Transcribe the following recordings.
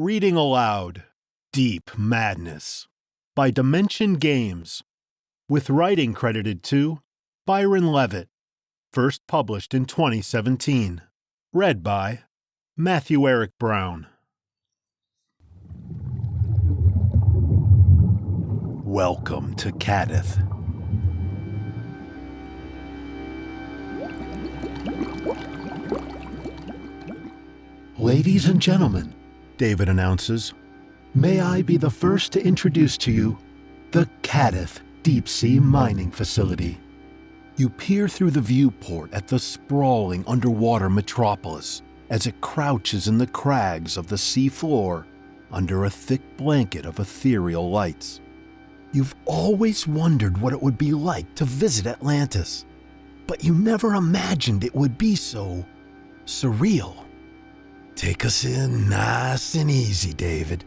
Reading Aloud, Deep Madness, by Diemension Games, with writing credited to Byron Leavitt, first published in 2017, read by Matthew Eric Brown. Welcome to Cadith. Ladies and gentlemen, David announces, may I be the first to introduce to you the Cadith Deep-Sea Mining Facility. You peer through the viewport at the sprawling underwater metropolis as it crouches in the crags of the sea floor under a thick blanket of ethereal lights. You've always wondered what it would be like to visit Atlantis, but you never imagined it would be so surreal. Take us in nice and easy, David,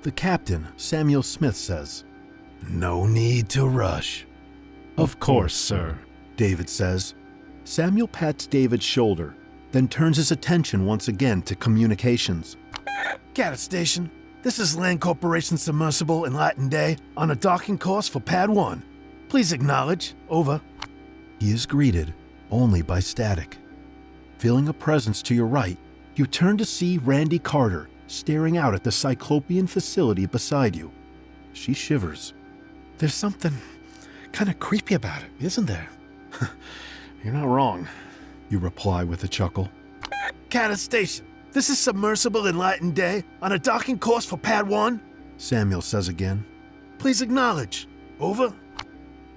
the captain, Samuel Smith, says. No need to rush. Of course, sir, David says. Samuel pats David's shoulder, then turns his attention once again to communications. Kadath Station, this is Land Corporation Submersible Enlightened Day on a docking course for Pad 1. Please acknowledge. Over. He is greeted only by static. Feeling a presence to your right, you turn to see Randy Carter staring out at the Cyclopean facility beside you. She shivers. There's something kind of creepy about it, isn't there? You're not wrong, you reply with a chuckle. Kadath Station, this is Submersible Enlightened Day on a docking course for Pad 1, Samuel says again. Please acknowledge. Over.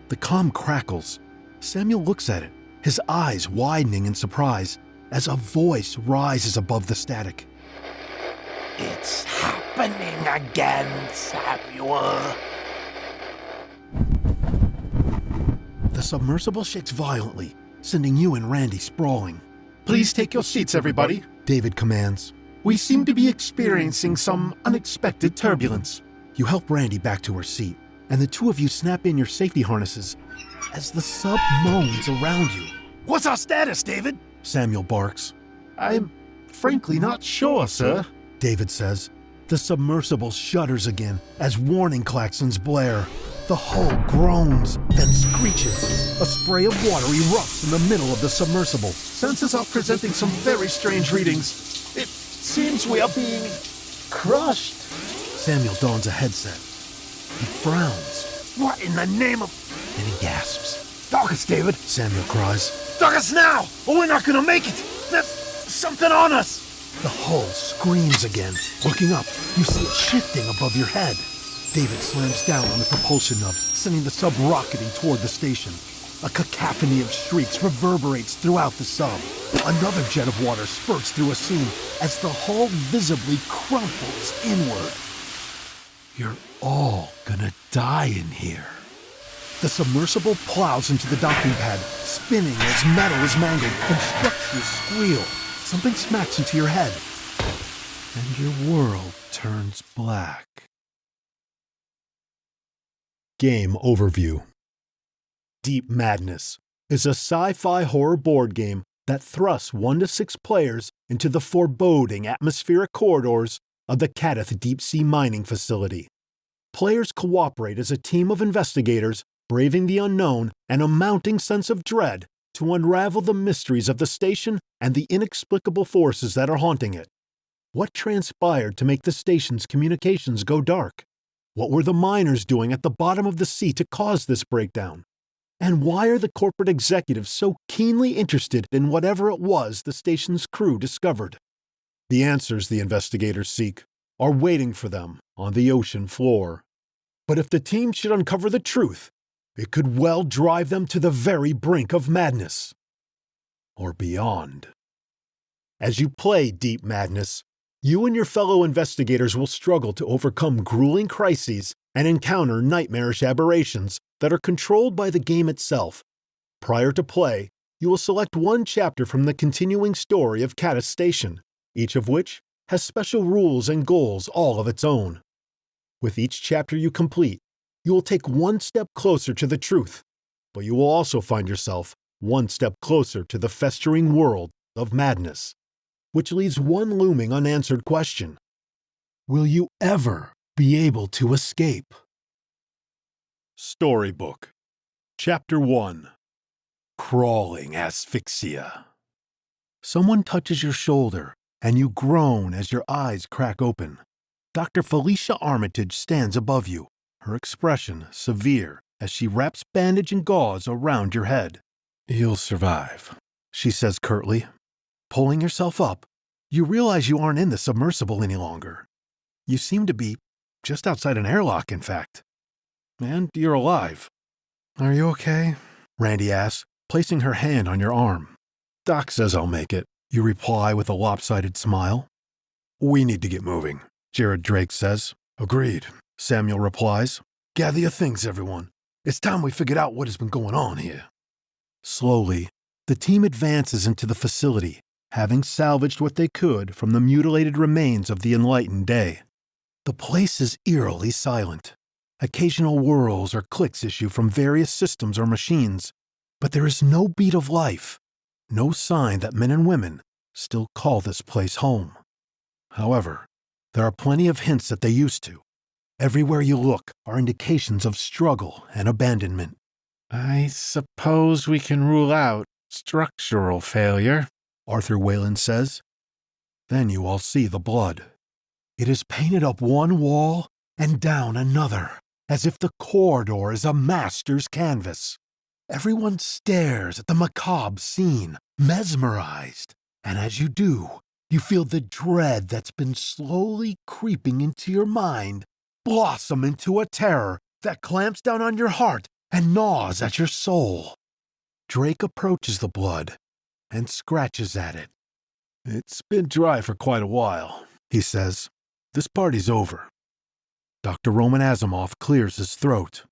The comm crackles. Samuel looks at it, his eyes widening in surprise as a voice rises above the static. It's happening again, Samuel. The submersible shakes violently, sending you and Randy sprawling. Please take your seats, everybody, David commands. We seem to be experiencing some unexpected turbulence. You help Randy back to her seat, and the two of you snap in your safety harnesses as the sub moans around you. What's our status, David? Samuel barks. I'm frankly not sure, sir, David says. The submersible shudders again as warning klaxons blare. The hull groans, then screeches. A spray of water erupts in the middle of the submersible. Sensors are presenting some very strange readings. It seems we are being crushed. Samuel dons a headset. He frowns. What in the name of... And he gasps. Dock us, David, Samuel cries. Dock us now, or we're not gonna make it! There's something on us! The hull screams again. Looking up, you see it shifting above your head. David slams down on the propulsion knobs, sending the sub rocketing toward the station. A cacophony of shrieks reverberates throughout the sub. Another jet of water spurts through a seam as the hull visibly crumples inward. You're all gonna die in here. The submersible plows into the docking pad, spinning as metal is mangled and structures squeal. Something smacks into your head, and your world turns black. Game Overview. Deep Madness is a sci-fi horror board game that thrusts 1 to 6 players into the foreboding atmospheric corridors of the Cadith Deep-Sea Mining Facility. Players cooperate as a team of investigators braving the unknown and a mounting sense of dread to unravel the mysteries of the station and the inexplicable forces that are haunting it. What transpired to make the station's communications go dark? What were the miners doing at the bottom of the sea to cause this breakdown? And why are the corporate executives so keenly interested in whatever it was the station's crew discovered? The answers the investigators seek are waiting for them on the ocean floor. But if the team should uncover the truth, it could well drive them to the very brink of madness. Or beyond. As you play Deep Madness, you and your fellow investigators will struggle to overcome grueling crises and encounter nightmarish aberrations that are controlled by the game itself. Prior to play, you will select one chapter from the continuing story of Kadath Station, each of which has special rules and goals all of its own. With each chapter you complete, you will take one step closer to the truth, but you will also find yourself one step closer to the festering world of madness, which leaves one looming unanswered question. Will you ever be able to escape? Storybook, Chapter 1. Crawling Asphyxia. Someone touches your shoulder, and you groan as your eyes crack open. Dr. Felicia Armitage stands above you, her expression severe as she wraps bandage and gauze around your head. "You'll survive," she says curtly. Pulling yourself up, you realize you aren't in the submersible any longer. You seem to be just outside an airlock, in fact. And you're alive. "Are you okay?" Randy asks, placing her hand on your arm. "Doc says I'll make it," you reply with a lopsided smile. "We need to get moving," Jared Drake says. "Agreed," Samuel replies. "Gather your things, everyone. It's time we figured out what has been going on here." Slowly, the team advances into the facility, having salvaged what they could from the mutilated remains of the enlightened day. The place is eerily silent. Occasional whirls or clicks issue from various systems or machines, but there is no beat of life, no sign that men and women still call this place home. However, there are plenty of hints that they used to. Everywhere you look are indications of struggle and abandonment. "I suppose we can rule out structural failure," Arthur Whalen says. Then you all see the blood. It is painted up one wall and down another, as if the corridor is a master's canvas. Everyone stares at the macabre scene, mesmerized, and as you do, you feel the dread that's been slowly creeping into your mind blossom into a terror that clamps down on your heart and gnaws at your soul. Drake approaches the blood and scratches at it. "It's been dry for quite a while," he says. "This party's over." Dr. Roman Asimov clears his throat.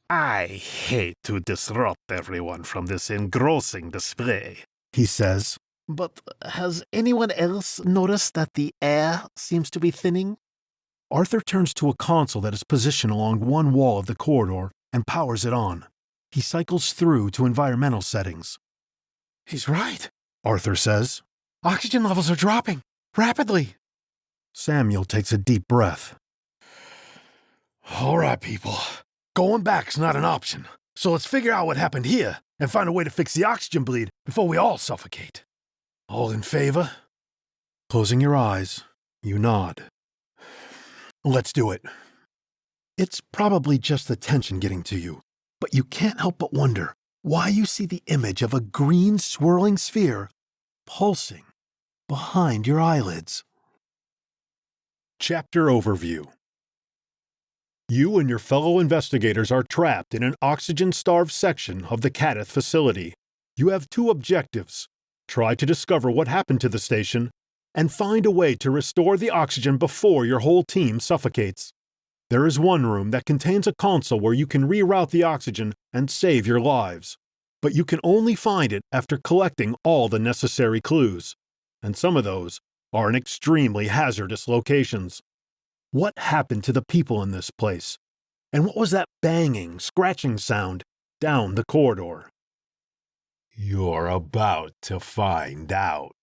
"I hate to disrupt everyone from this engrossing display," he says. "But has anyone else noticed that the air seems to be thinning?" Arthur turns to a console that is positioned along one wall of the corridor and powers it on. He cycles through to environmental settings. "He's right," Arthur says. "Oxygen levels are dropping rapidly." Samuel takes a deep breath. "All right, people. Going back's not an option. So let's figure out what happened here and find a way to fix the oxygen bleed before we all suffocate. All in favor?" Closing your eyes, you nod. "Let's do it." It's probably just the tension getting to you, but you can't help but wonder why you see the image of a green swirling sphere pulsing behind your eyelids. Chapter Overview. You and your fellow investigators are trapped in an oxygen-starved section of the Cadith facility. You have two objectives: try to discover what happened to the station, and find a way to restore the oxygen before your whole team suffocates. There is one room that contains a console where you can reroute the oxygen and save your lives, but you can only find it after collecting all the necessary clues, and some of those are in extremely hazardous locations. What happened to the people in this place? And what was that banging, scratching sound down the corridor? You're about to find out.